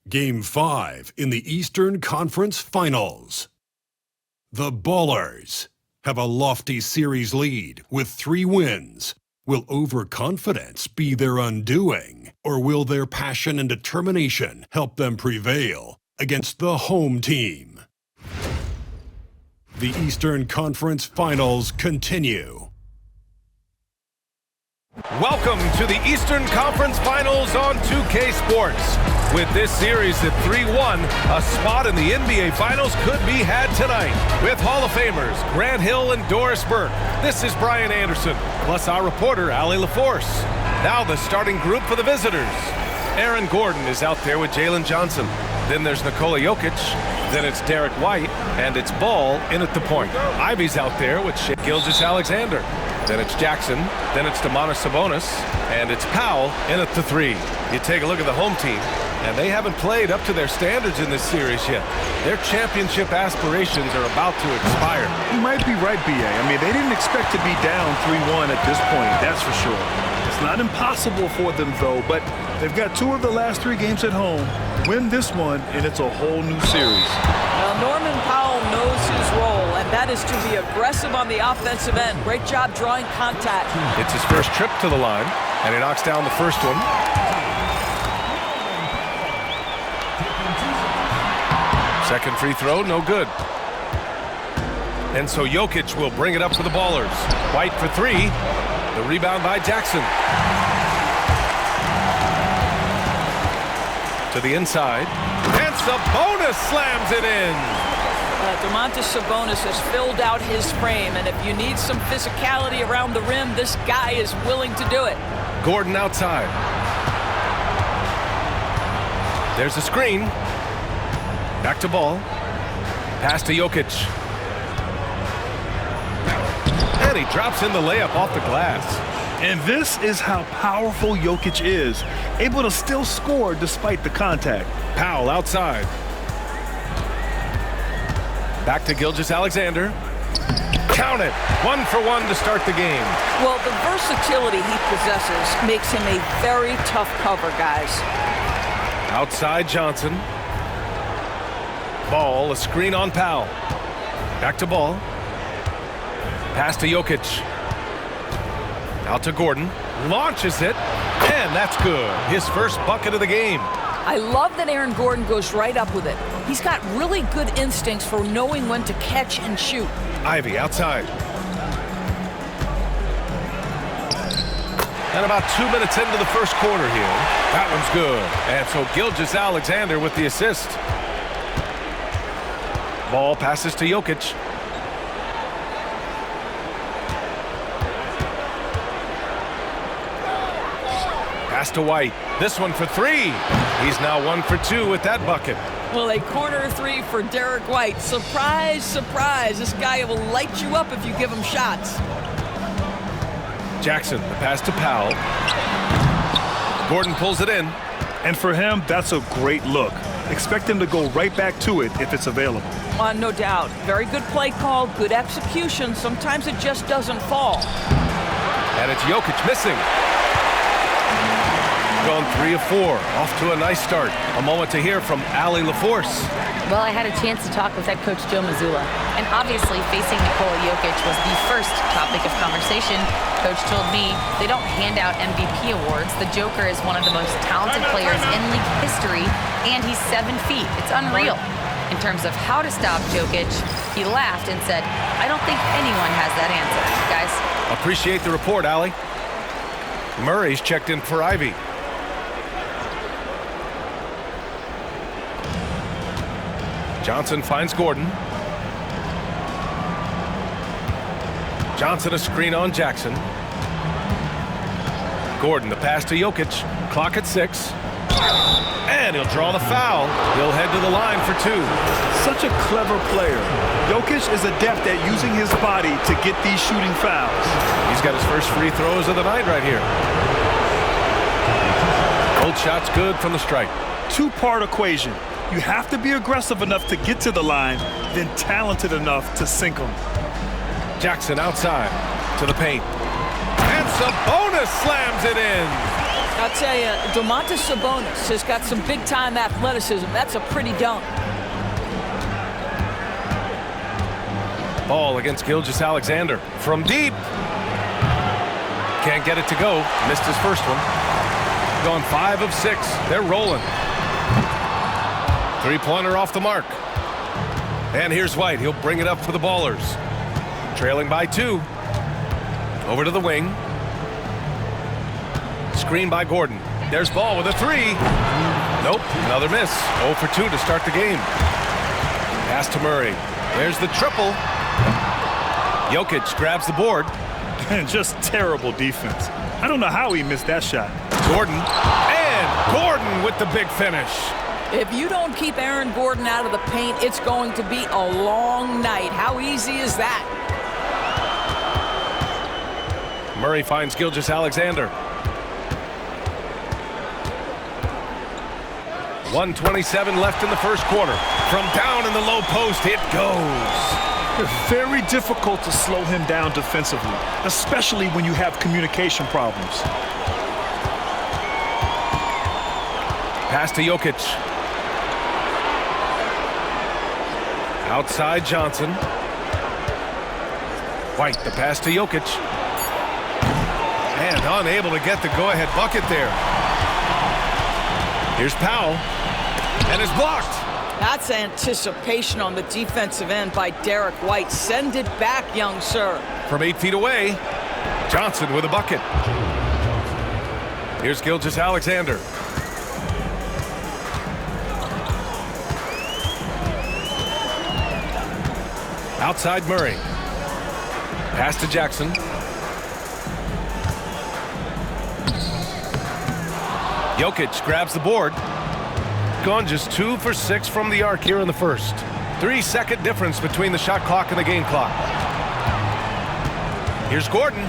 Game 5 in the Eastern Conference Finals. The Ballers have a lofty series lead with 3 wins. Will overconfidence be their undoing, or will their passion and determination help them prevail against the home team? The Eastern Conference Finals continue. Welcome to the Eastern Conference Finals on 2K Sports. With this series at 3-1, a spot in the NBA Finals could be had tonight. With Hall of Famers Grant Hill and Doris Burke, this is Brian Anderson, plus our reporter, Allie LaForce. Now the starting group for the visitors. Aaron Gordon is out there with Jalen Johnson. Then there's Nikola Jokic. Then it's Derek White, and it's Ball in at the point. Ivy's out there with Shai Gilgeous-Alexander. Then it's Jackson, then it's Domantas Sabonis, and it's Powell in at the 3. You take a look at the home team, and they haven't played up to their standards in this series yet. Their championship aspirations are about to expire. You might be right, B.A. I mean, they didn't expect to be down 3-1 at this point, that's for sure. It's not impossible for them, though, but they've got 2 of the last 3 games at home. Win this one, and it's a whole new series. Well, Norman Powell knows his role, and that is to be aggressive on the offensive end. Great job drawing contact. It's his first trip to the line, and he knocks down the first one. Second free throw, no good. And so Jokic will bring it up for the Ballers. White for 3. The rebound by Jackson. To the inside. And Sabonis slams it in. Domantas Sabonis has filled out his frame, and if you need some physicality around the rim, this guy is willing to do it. Gordon outside. There's a screen. Back to Ball. Pass to Jokic. And he drops in the layup off the glass. And this is how powerful Jokic is, able to still score despite the contact. Powell outside. Back to Gilgeous-Alexander. Count it. 1 for 1 to start the game. Well, the versatility he possesses makes him a very tough cover, guys. Outside Johnson. Ball, a screen on Powell. Back to Ball. Pass to Jokic. Out to Gordon. Launches it. And that's good. His first bucket of the game. I love that Aaron Gordon goes right up with it. He's got really good instincts for knowing when to catch and shoot. Ivy outside. And about 2 minutes into the first quarter here. That one's good. And so Gilgeous-Alexander with the assist. Ball passes to Jokic. Pass to White. This one for 3. He's now 1 for 2 with that bucket. Well, a corner 3 for Derek White. Surprise, surprise. This guy will light you up if you give him shots. Jackson, the pass to Powell. Gordon pulls it in. And for him, that's a great look. Expect him to go right back to it if it's available. No doubt. Very good play call, good execution. Sometimes it just doesn't fall. And it's Jokic missing. Gone 3 of 4. Off to a nice start. A moment to hear from Allie LaForce. Well, I had a chance to talk with head coach Joe Mazzulla. And obviously, facing Nikola Jokic was the first topic of conversation. Coach told me they don't hand out MVP awards. The Joker is one of the most talented players in league history, and he's 7 feet. It's unreal. In terms of how to stop Jokic, he laughed and said, I don't think anyone has that answer, guys. Appreciate the report, Allie. Murray's checked in for Ivy. Johnson finds Gordon. Johnson a screen on Jackson. Gordon the pass to Jokic. Clock at 6. And he'll draw the foul. He'll head to the line for 2. Such a clever player. Jokic is adept at using his body to get these shooting fouls. He's got his first free throws of the night right here. Old shot's good from the stripe. 2-part equation. You have to be aggressive enough to get to the line, then talented enough to sink them. Jackson outside to the paint. And Sabonis slams it in. I'll tell you, Domantas Sabonis has got some big-time athleticism. That's a pretty dunk. Ball against Gilgeous-Alexander from deep. Can't get it to go. Missed his first one. Gone 5 of 6. They're rolling. Three-pointer off the mark. And here's White. He'll bring it up for the Ballers. Trailing by 2. Over to the wing. Screen by Gordon. There's Ball with a 3. Nope, another miss. 0 for 2 to start the game. Pass to Murray. There's the triple. Jokic grabs the board. And just terrible defense. I don't know how he missed that shot. Gordon. And Gordon with the big finish. If you don't keep Aaron Gordon out of the paint, it's going to be a long night. How easy is that? Murray finds Gilgeous-Alexander. 1:27 left in the first quarter. From down in the low post, it goes. Very difficult to slow him down defensively, especially when you have communication problems. Pass to Jokic. Outside Johnson. White, the pass to Jokic. And unable to get the go-ahead bucket there. Here's Powell. And it's blocked. That's anticipation on the defensive end by Derek White. Send it back, young sir. From 8 feet away, Johnson with a bucket. Here's Gilgeous-Alexander. Outside Murray. Pass to Jackson. Jokic grabs the board. Gone just 2 for 6 from the arc here in the first. 3-second difference between the shot clock and the game clock. Here's Gordon.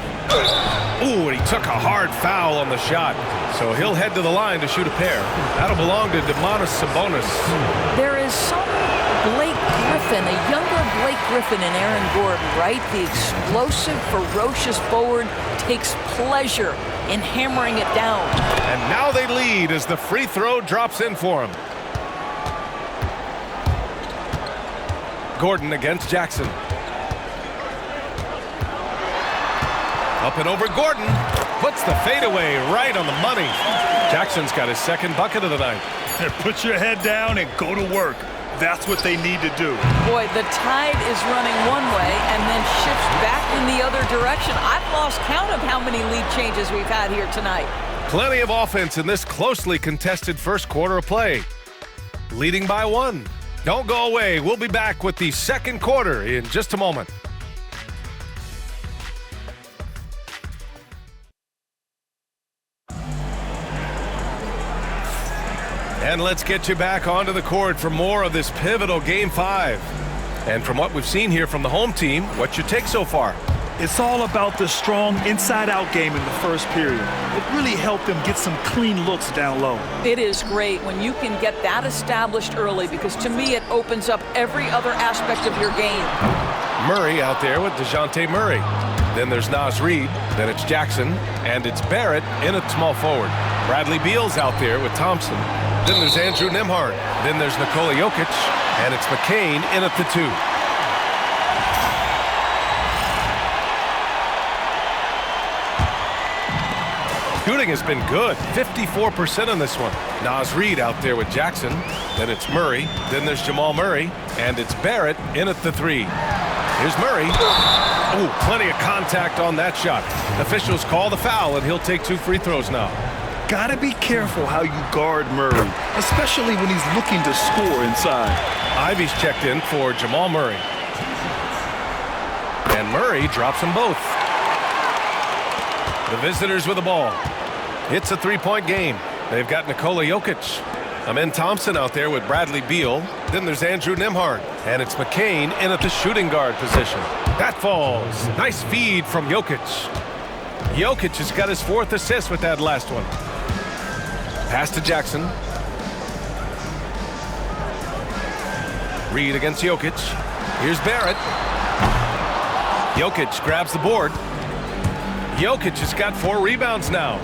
Ooh, and he took a hard foul on the shot. So he'll head to the line to shoot a pair. That'll belong to Domantas Sabonis. There is some Blake Griffin, a younger Blake Griffin in Aaron Gordon, right? The explosive, ferocious forward takes pleasure in hammering it down. And now they lead as the free throw drops in for him. Gordon against Jackson. Up and over Gordon. Puts the fadeaway right on the money. Jackson's got his second bucket of the night. Put your head down and go to work. That's what they need to do. Boy, the tide is running one way and then shifts back in the other direction. I've lost count of how many lead changes we've had here tonight. Plenty of offense in this closely contested first quarter of play. Leading by 1. Don't go away. We'll be back with the second quarter in just a moment. And let's get you back onto the court for more of this pivotal Game 5. And from what we've seen here from the home team, what's your take so far? It's all about the strong inside-out game in the first period. It really helped them get some clean looks down low. It is great when you can get that established early because to me it opens up every other aspect of your game. Murray out there with DeJounte Murray. Then there's Naz Reid. Then it's Jackson. And it's Barrett in at small forward. Bradley Beal's out there with Thompson. Then there's Andrew Nembhard. Then there's Nikola Jokic. And it's McCain in at the 2. Shooting has been good. 54% on this one. Naz Reid out there with Jackson. Then it's Murray. Then there's Jamal Murray. And it's Barrett in at the 3. Here's Murray. Ooh, plenty of contact on that shot. Officials call the foul, and he'll take 2 free throws now. Gotta be careful how you guard Murray, especially when he's looking to score inside. Ivy's checked in for Jamal Murray. And Murray drops them both. The visitors with the ball. It's a 3-point game. They've got Nikola Jokic. Amen Thompson out there with Bradley Beal. Then there's Andrew Nembhard. And it's McCain in at the shooting guard position. That falls. Nice feed from Jokic. Jokic has got his 4th assist with that last one. Pass to Jackson. Reid against Jokic. Here's Barrett. Jokic grabs the board. Jokic has got 4 rebounds now.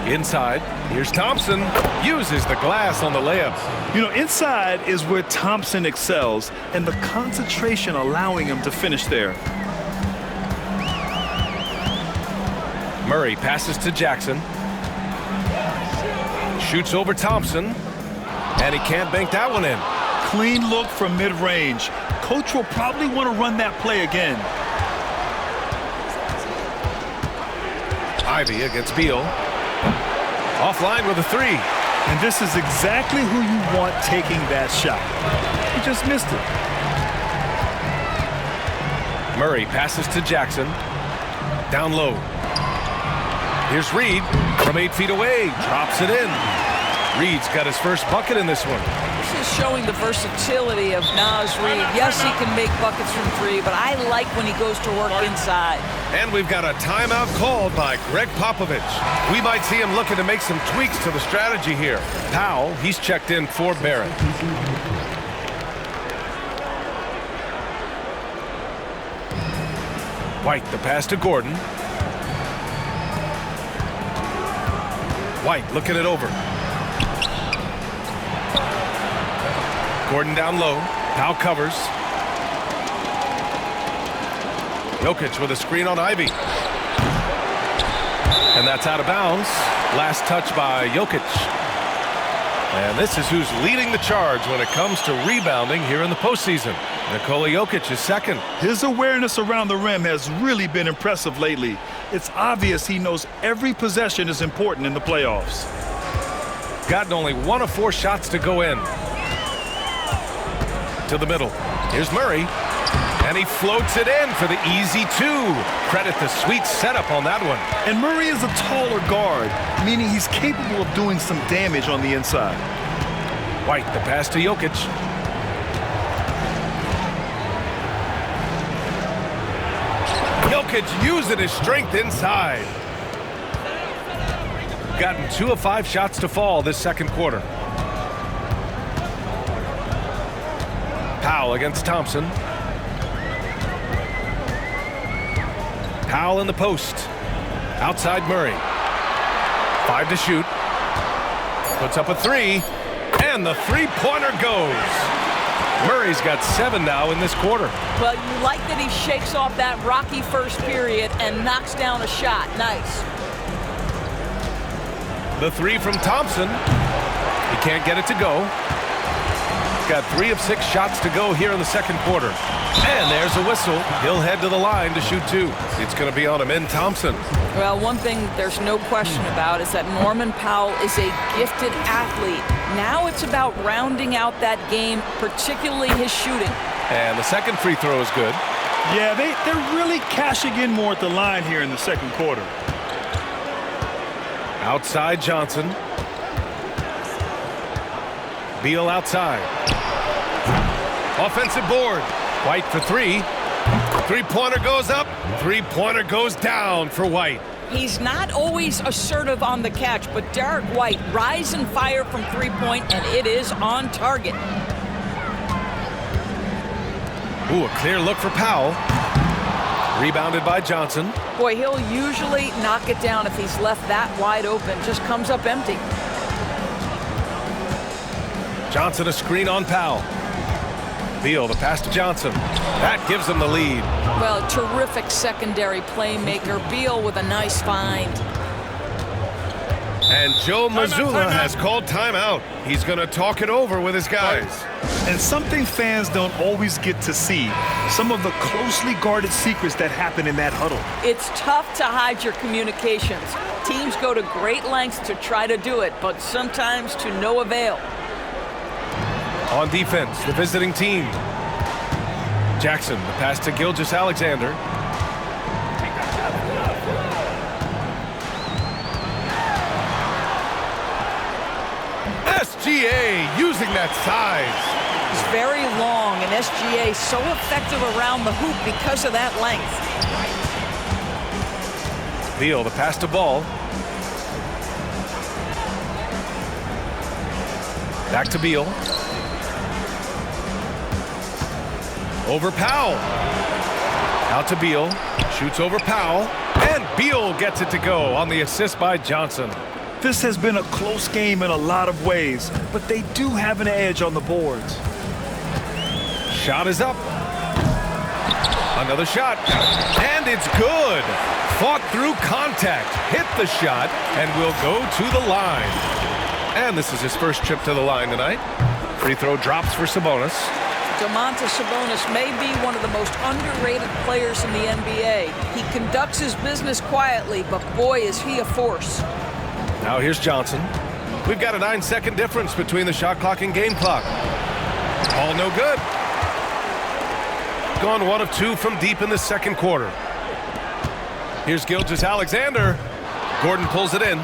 Inside, here's Thompson. Uses the glass on the layup. You know, inside is where Thompson excels, and the concentration allowing him to finish there. Murray passes to Jackson. Shoots over Thompson. And he can't bank that one in. Clean look from mid-range. Coach will probably want to run that play again. Ivy against Beal. Offline with a three. And this is exactly who you want taking that shot. He just missed it. Murray passes to Jackson. Down low. Here's Reed from 8 feet away. Drops it in. Reed's got his first bucket in this one. This is showing the versatility of Naz Reid. Yes, he can make buckets from three, but I like when he goes to work inside. And we've got a timeout called by Greg Popovich. We might see him looking to make some tweaks to the strategy here. Powell, he's checked in for Barrett. White, the pass to Gordon. White looking it over. Gordon down low. Powell covers. Jokic with a screen on Ivy. And that's out of bounds. Last touch by Jokic. And this is who's leading the charge when it comes to rebounding here in the postseason. Nikola Jokic is second. His awareness around the rim has really been impressive lately. It's obvious he knows every possession is important in the playoffs. Gotten only 1 of 4 shots to go in. To the middle. Here's Murray. And he floats it in for the easy 2. Credit the sweet setup on that one. And Murray is a taller guard, meaning he's capable of doing some damage on the inside. White, the pass to Jokic. Jokic using his strength inside. Gotten 2 of 5 shots to fall this second quarter. Powell against Thompson. Powell in the post. Outside Murray. 5 to shoot. Puts up a 3. And the three-pointer goes. Murray's got 7 now in this quarter. Well, you like that he shakes off that rocky first period and knocks down a shot. Nice. The 3 from Thompson. He can't get it to go. Got 3 of 6 shots to go here in the second quarter. And there's a whistle. He'll head to the line to shoot 2. It's going to be on him in Thompson. Well, one thing there's no question about is that Norman Powell is a gifted athlete. Now it's about rounding out that game, particularly his shooting. And the second free throw is good. Yeah, they're really cashing in more at the line here in the second quarter. Outside Johnson. Beal outside. Offensive board. White for 3. Three-pointer goes up. Three-pointer goes down for White. He's not always assertive on the catch, but Derek White rise and fire from three-point, and it is on target. Ooh, a clear look for Powell. Rebounded by Johnson. Boy, he'll usually knock it down if he's left that wide open. Just comes up empty. Johnson a screen on Powell. Beal, the pass to Johnson. That gives him the lead. Well, terrific secondary playmaker. Beal with a nice find. And Joe Mazzulla has called timeout. He's going to talk it over with his guys. And something fans don't always get to see, some of the closely guarded secrets that happen in that huddle. It's tough to hide your communications. Teams go to great lengths to try to do it, but sometimes to no avail. On defense, the visiting team. Jackson, the pass to Gilgeous-Alexander. SGA using that size. He's very long, and SGA so effective around the hoop because of that length. Beal, the pass to Ball. Back to Beal. Over Powell. Out to Beal. Shoots over Powell. And Beal gets it to go on the assist by Johnson. This has been a close game in a lot of ways, but they do have an edge on the boards. Shot is up. Another shot, and it's good. Fought through contact, hit the shot, and will go to the line. And this is his first trip to the line tonight. Free throw drops for Sabonis. Domantas Sabonis may be one of the most underrated players in the NBA. He conducts his business quietly, but boy, is he a force. Now here's Johnson. We've got a 9-second difference between the shot clock and game clock. All no good. Gone 1 of 2 from deep in the second quarter. Here's Gilgeous-Alexander. Gordon pulls it in.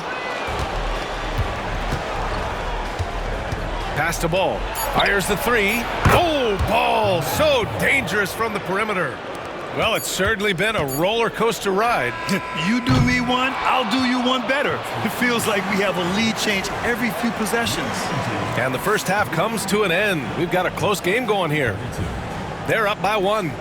Pass to Ball. Fires the three. Oh, Ball so dangerous from the perimeter. Well, it's certainly been a roller coaster ride. You do me one, I'll do you one better. It feels like we have a lead change every few possessions. And the first half comes to an end. We've got a close game going here. They're up by 1.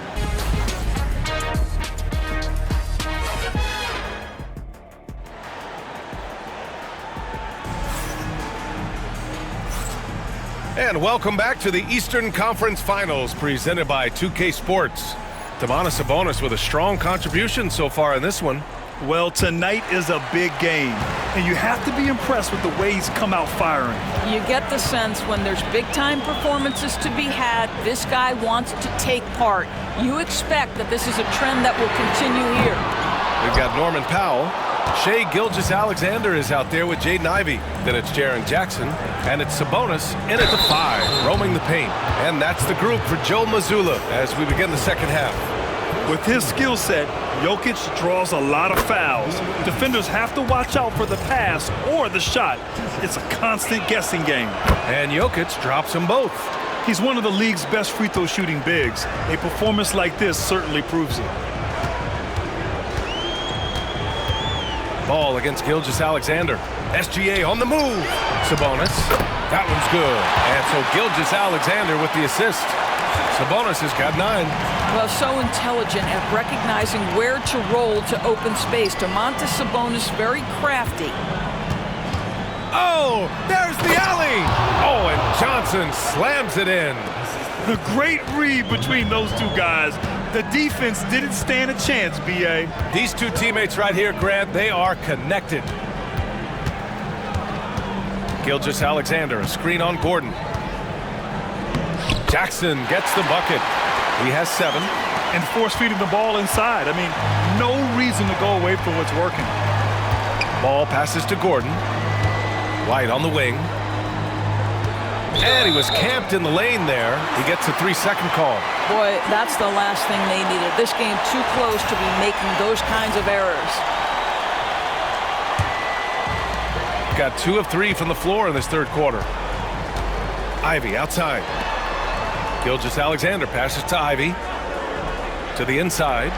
And welcome back to the Eastern Conference Finals presented by 2K Sports. Domantas Sabonis with a strong contribution so far in this one. Well, tonight is a big game, and you have to be impressed with the way he's come out firing. You get the sense when there's big-time performances to be had, this guy wants to take part. You expect that this is a trend that will continue here. We've got Norman Powell. Shai Gilgeous-Alexander is out there with Jaden Ivey. Then it's Jaren Jackson, and it's Sabonis in at the 5, roaming the paint. And that's the group for Joe Mazzulla as we begin the second half. With his skill set, Jokic draws a lot of fouls. Defenders have to watch out for the pass or the shot. It's a constant guessing game. And Jokic drops them both. He's one of the league's best free throw shooting bigs. A performance like this certainly proves it. Ball against Gilgeous-Alexander. SGA on the move. Sabonis. That one's good. And so Gilgeous-Alexander with the assist. Sabonis has got 9. Well, so intelligent at recognizing where to roll to open space. Domantas Sabonis very crafty. Oh, there's the alley. Oh, and Johnson slams it in. The great read between those two guys. The defense didn't stand a chance, B.A. These two teammates right here, Grant, they are connected. Gilgeous-Alexander, a screen on Gordon. Jackson gets the bucket. He has 7. And force-feeding the ball inside. I mean, no reason to go away from what's working. Ball passes to Gordon. White on the wing. And he was camped in the lane there. He gets a 3-second call. Boy, that's the last thing they needed. This game too close to be making those kinds of errors. Got 2 of 3 from the floor in this third quarter. Ivy outside. Gilgeous-Alexander passes to Ivy. To the inside.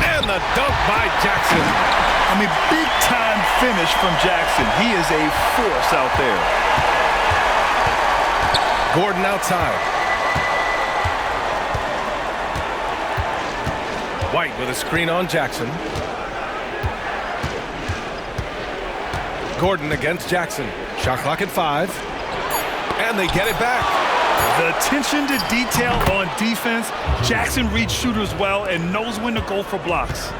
And the dunk by Jackson. I mean, big-time finish from Jackson. He is a force out there. Gordon outside. White with a screen on Jackson. Gordon against Jackson. Shot clock at 5. And they get it back. The attention to detail on defense. Jackson reads shooters well and knows when to go for blocks.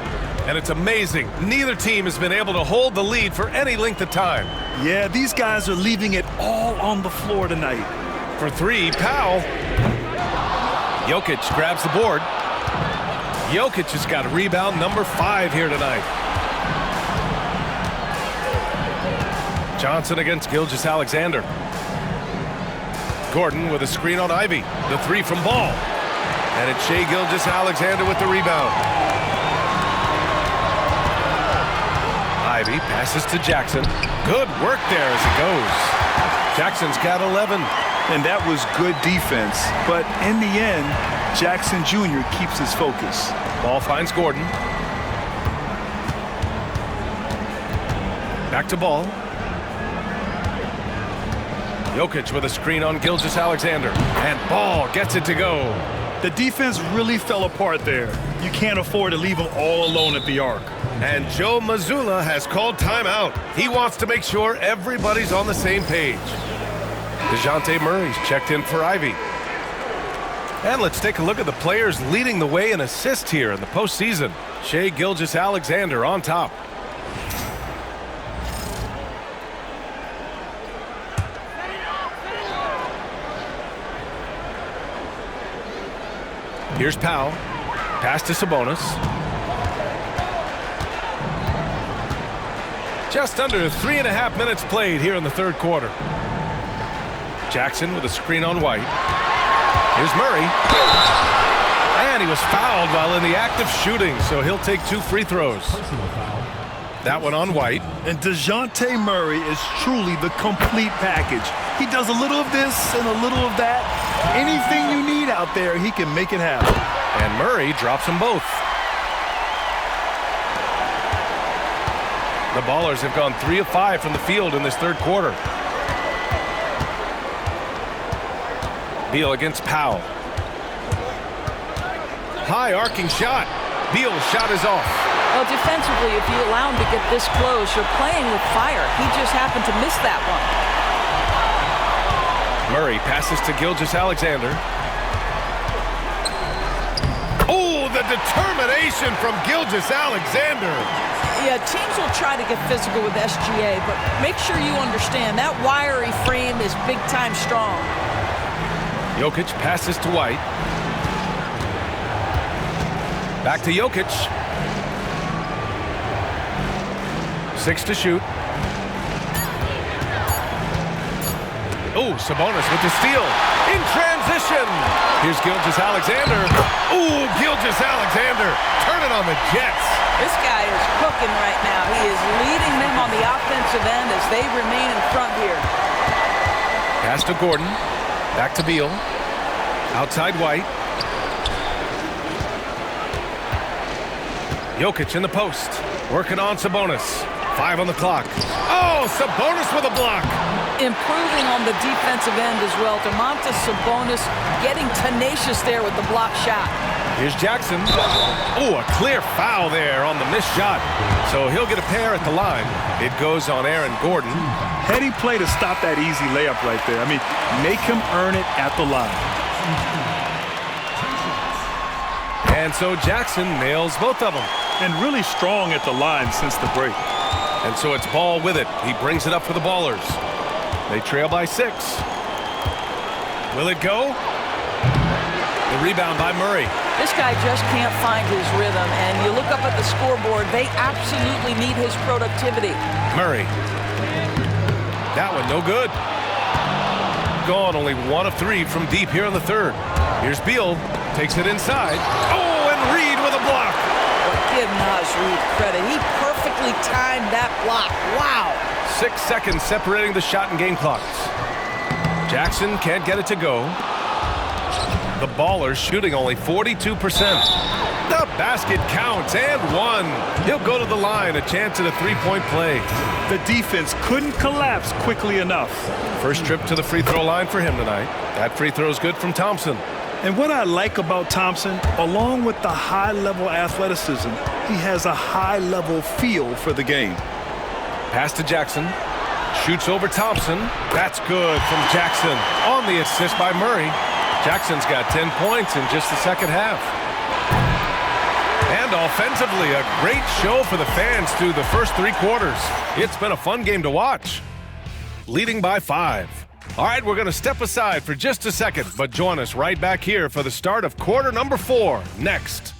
And it's amazing. Neither team has been able to hold the lead for any length of time. Yeah, these guys are leaving it all on the floor tonight. For 3, Powell. Jokic grabs the board. Jokic has got rebound number 5 here tonight. Johnson against Gilgeous-Alexander. Gordon with a screen on Ivy. The 3 from Ball. And it's Shai Gilgeous-Alexander with the rebound. Ivy passes to Jackson. Good work there as it goes. Jackson's got 11. And that was good defense. But in the end, Jackson Jr. keeps his focus. Ball finds Gordon. Back to Ball. Jokic with a screen on Gilgeous-Alexander. And Ball gets it to go. The defense really fell apart there. You can't afford to leave them all alone at the arc. And Joe Mazzulla has called timeout. He wants to make sure everybody's on the same page. DeJounte Murray's checked in for Ivy. And let's take a look at the players leading the way in assists here in the postseason. Shai Gilgeous-Alexander on top. Here's Powell. Pass to Sabonis. Just under 3.5 minutes played here in the third quarter. Jackson with a screen on White. Here's Murray. And he was fouled while in the act of shooting, so he'll take 2 free throws. That one on White. And DeJounte Murray is truly the complete package. He does a little of this and a little of that. Anything you need out there, he can make it happen. And Murray drops them both. The Ballers have gone 3 of 5 from the field in this third quarter. Beal against Powell. High arcing shot. Beal's shot is off. Well, defensively, if you allow him to get this close, you're playing with fire. He just happened to miss that one. Murray passes to Gilgeous-Alexander. Oh, the determination from Gilgeous-Alexander. Yeah, teams will try to get physical with SGA, but make sure you understand that wiry frame is big-time strong. Jokic passes to White. Back to Jokic. 6 to shoot. Oh, Sabonis with the steal. In transition. Here's Gilgeous-Alexander. Oh, Gilgeous-Alexander turning on the Jets. This guy is cooking right now. He is leading them on the offensive end as they remain in front here. Pass to Gordon. Back to Beal. Outside White. Jokic in the post. Working on Sabonis. 5 on the clock. Oh, Sabonis with a block. Improving on the defensive end as well. Domantas Sabonis getting tenacious there with the block shot. Here's Jackson. Oh, a clear foul there on the missed shot. So he'll get a pair at the line. It goes on Aaron Gordon. Heady play to stop that easy layup right there. I mean, make him earn it at the line. And so Jackson nails both of them. And really strong at the line since the break. And so it's Ball with it. He brings it up for the Ballers. They trail by 6. Will it go? The rebound by Murray. This guy just can't find his rhythm, and you look up at the scoreboard, they absolutely need his productivity. Murray. That one no good. Gone only 1 of 3 from deep here in the third. Here's Beal. Takes it inside. Oh, and Reed with a block. Well, give Naz Reed credit. He perfectly timed that block. Wow. 6 seconds separating the shot and game clocks. Jackson can't get it to go. The Ballers shooting only 42%. The basket counts and 1. He'll go to the line, a chance at a 3-point play. The defense couldn't collapse quickly enough. First trip to the free throw line for him tonight. That free throw's good from Thompson. And what I like about Thompson, along with the high-level athleticism, he has a high-level feel for the game. Pass to Jackson. Shoots over Thompson. That's good from Jackson. On the assist by Murray. Jackson's got 10 points in just the second half. And offensively, a great show for the fans through the first 3 quarters. It's been a fun game to watch. Leading by 5. All right, we're going to step aside for just a second, but join us right back here for the start of quarter number 4 next.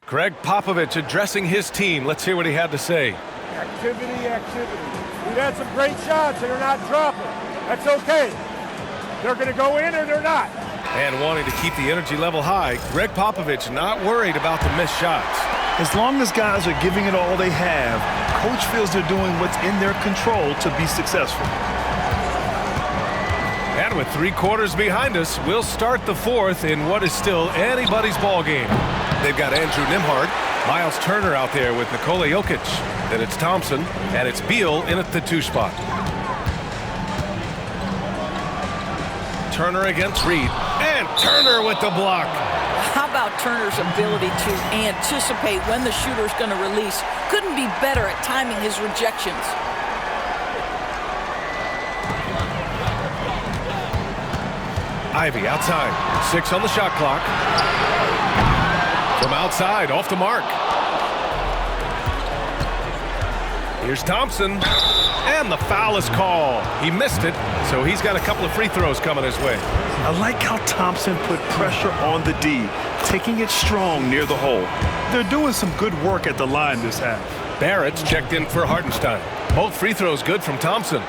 Greg Popovich addressing his team. Let's hear what he had to say. Activity, activity. We've had some great shots and they're not dropping. That's okay. They're going to go in or they're not. And wanting to keep the energy level high, Greg Popovich not worried about the missed shots. As long as guys are giving it all they have, coach feels they're doing what's in their control to be successful. And with 3 quarters behind us, we'll start the 4th in what is still anybody's ball game. They've got Andrew Nembhard, Miles Turner out there with Nikola Jokic. Then it's Thompson, and it's Beal in at the 2 spot. Turner against Reed, and Turner with the block. How about Turner's ability to anticipate when the shooter's going to release? Couldn't be better at timing his rejections. Ivy outside. 6 on the shot clock. From outside, off the mark. Here's Thompson. And the foul is called. He missed it, so he's got a couple of free throws coming his way. I like how Thompson put pressure on the D, taking it strong near the hole. They're doing some good work at the line this half. Barrett's checked in for Hartenstein. Both free throws good from Thompson.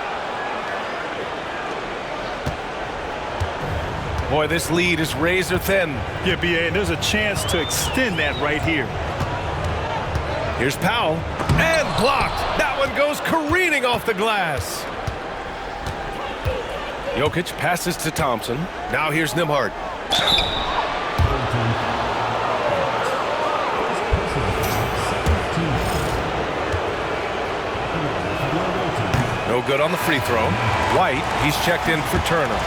Boy, this lead is razor thin. Yeah, B.A., and there's a chance to extend that right here. Here's Powell. And blocked. That one goes careening off the glass. Jokic passes to Thompson. Now here's Nembhard. No good on the free throw. White, he's checked in for Turner.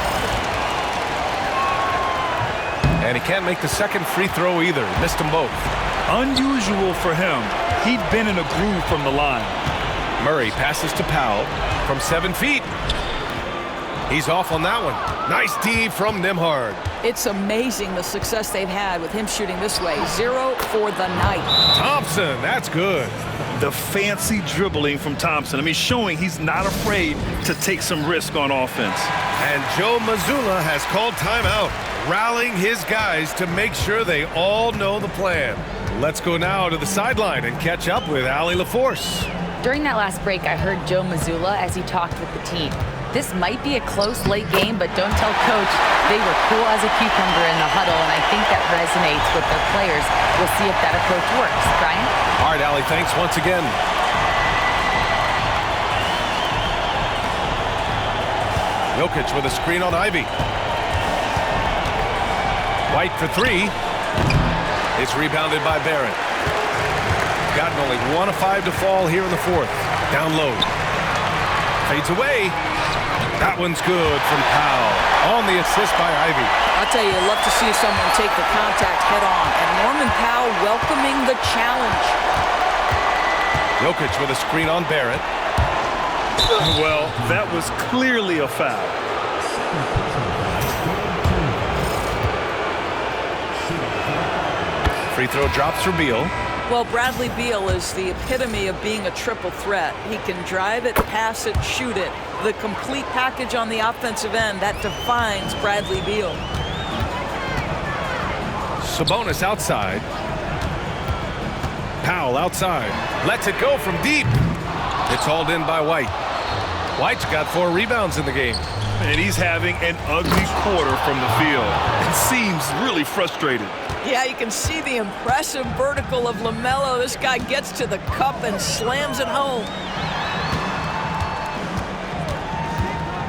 And he can't make the second free throw either. He missed them both. Unusual for him. He'd been in a groove from the line. Murray passes to Powell from 7 feet. He's off on that one. Nice D from Nembhard. It's amazing the success they've had with him shooting this way. 0 for the night. Thompson, that's good. The fancy dribbling from Thompson. I mean, showing he's not afraid to take some risk on offense. And Joe Mazzulla has called timeout, rallying his guys to make sure they all know the plan. Let's go now to the sideline and catch up with Allie LaForce. During that last break, I heard Joe Mazzulla as he talked with the team. This might be a close late game, but don't tell Coach. They were cool as a cucumber in the huddle, and I think that resonates with their players. We'll see if that approach works. Brian? All right, Allie, thanks once again. Jokic with a screen on Ivy. White for 3. It's rebounded by Barrett. Gotten only 1 of 5 to fall here in the 4th. Down low. Fades away. That one's good from Powell. On the assist by Ivy. I'll tell you, I'd love to see someone take the contact head on. And Norman Powell welcoming the challenge. Jokic with a screen on Barrett. Well, that was clearly a foul. Free throw drops for Beal. Well, Bradley Beal is the epitome of being a triple threat. He can drive it, pass it, shoot it. The complete package on the offensive end, that defines Bradley Beal. Sabonis outside. Powell outside. Lets it go from deep. It's hauled in by White. White's got 4 rebounds in the game. And he's having an ugly quarter from the field. It seems really frustrated. Yeah, you can see the impressive vertical of LaMelo. This guy gets to the cup and slams it home.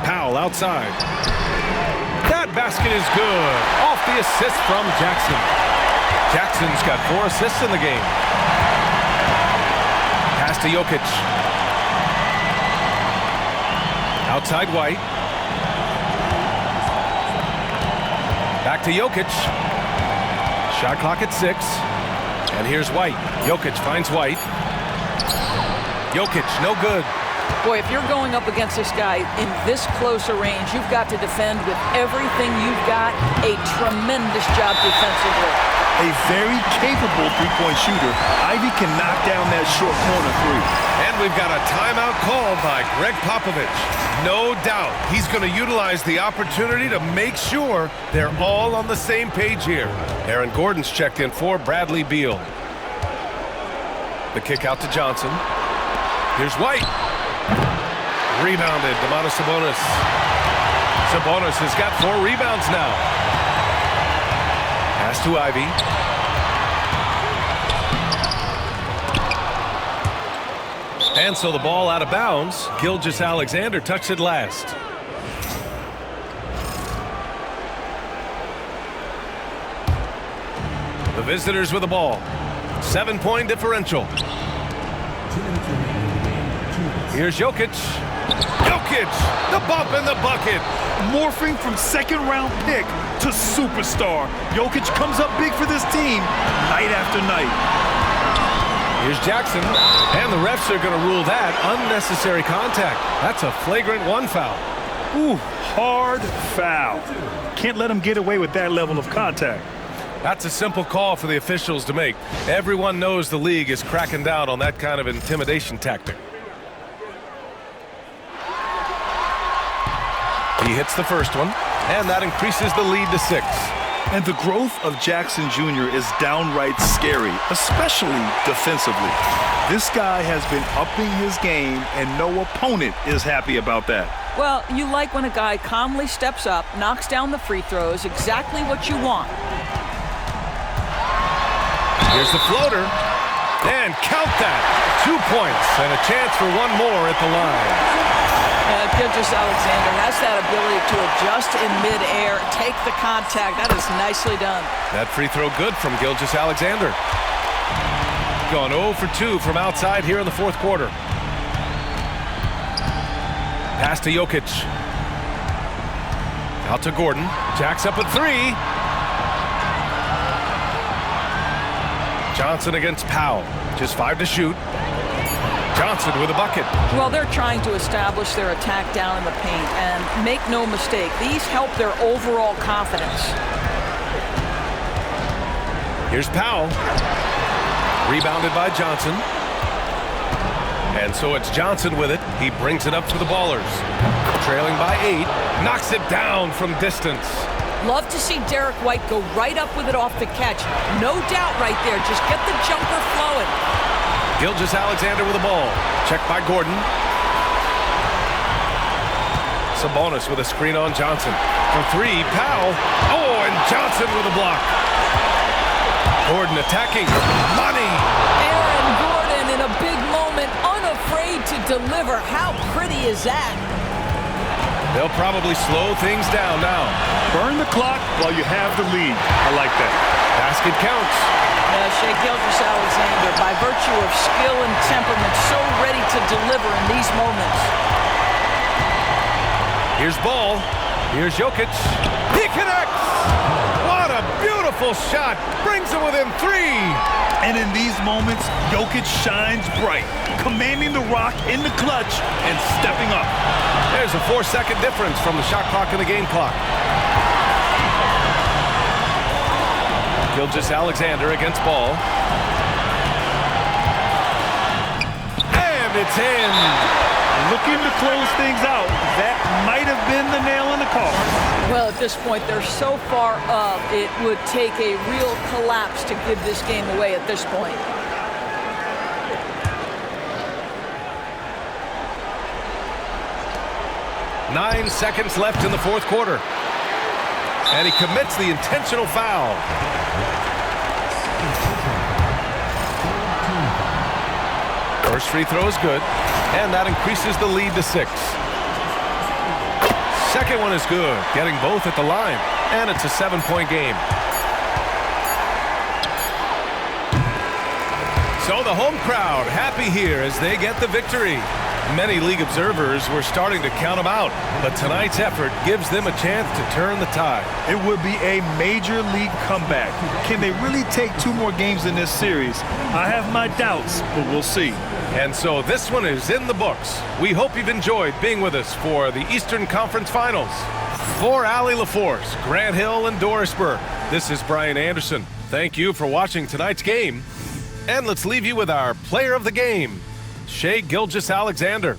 Powell outside. That basket is good. Off the assist from Jackson. Jackson's got 4 assists in the game. Pass to Jokic. Outside White. Back to Jokic. Shot clock at 6. And here's White. Jokic finds White. Jokic, no good. Boy, if you're going up against this guy in this close a range, you've got to defend with everything you've got. A tremendous job defensively. A very capable three-point shooter. Ivy can knock down that short corner 3. And we've got a timeout called by Greg Popovich. No doubt he's going to utilize the opportunity to make sure they're all on the same page here. Aaron Gordon's checked in for Bradley Beal. The kick out to Johnson. Here's White. Rebounded, Domantas Sabonis. Sabonis has got 4 rebounds now. Pass to Ivy. And so the ball out of bounds. Gilgeous-Alexander touched it last. The visitors with the ball. 7-point differential. Here's Jokic. Jokic, the bump in the bucket. morphing from second-round pick to superstar. Jokic comes up big for this team night after night. Here's Jackson, and the refs are going to rule that unnecessary contact. That's a flagrant 1 foul. Ooh, hard foul. Can't let him get away with that level of contact. That's a simple call for the officials to make. Everyone knows the league is cracking down on that kind of intimidation tactic. He hits the first one, and that increases the lead to 6. And the growth of Jackson Jr. is downright scary, especially defensively. This guy has been upping his game, and no opponent is happy about that. Well, you like when a guy calmly steps up, knocks down the free throws, exactly what you want. Here's the floater, and count that. 2 points, and a chance for one more at the line. Gilgeous-Alexander has that ability to adjust in midair, take the contact. That is nicely done. That free throw good from Gilgeous-Alexander. Gone 0 for 2 from outside here in the 4th quarter. Pass to Jokic. Out to Gordon. Jacks up at 3. Johnson against Powell. Just 5 to shoot. Johnson with a bucket. Well, they're trying to establish their attack down in the paint, and make no mistake, these help their overall confidence. Here's Powell. Rebounded by Johnson. And so it's Johnson with it. He brings it up for the Ballers. Trailing by 8. Knocks it down from distance. Love to see Derek White go right up with it off the catch. No doubt right there. Just get the jumper flowing. Gilgeous-Alexander with the ball. Checked by Gordon. Sabonis with a screen on Johnson. From 3, Powell. Oh, and Johnson with a block. Gordon attacking. Money. Aaron Gordon in a big moment, unafraid to deliver. How pretty is that? They'll probably slow things down now. Burn the clock while you have the lead. I like that. Basket counts. Shai Gilgeous-Alexander, by virtue of skill and temperament, so ready to deliver in these moments. Here's Ball. Here's Jokic. He connects! What a beautiful shot. Brings him within 3. And in these moments, Jokic shines bright, commanding the rock in the clutch and stepping up. There's a 4-second difference from the shot clock and the game clock. Gilgeous-Alexander against Ball. And it's in. Looking to close things out. That might have been the nail in the coffin. Well, at this point, they're so far up, it would take a real collapse to give this game away at this point. Nine seconds left in the 4th quarter. And he commits the intentional foul. First free throw is good, and that increases the lead to 6. Second one is good, getting both at the line, and it's a 7-point game. So the home crowd happy here as they get the victory. Many league observers were starting to count them out, but tonight's effort gives them a chance to turn the tide. It would be a major league comeback. Can they really take 2 more games in this series? I have my doubts, but we'll see. And so this one is in the books. We hope you've enjoyed being with us for the Eastern Conference Finals. For Allie LaForce, Grant Hill, and Dorisburg, this is Brian Anderson. Thank you for watching tonight's game. And let's leave you with our player of the game, Shai Gilgeous-Alexander.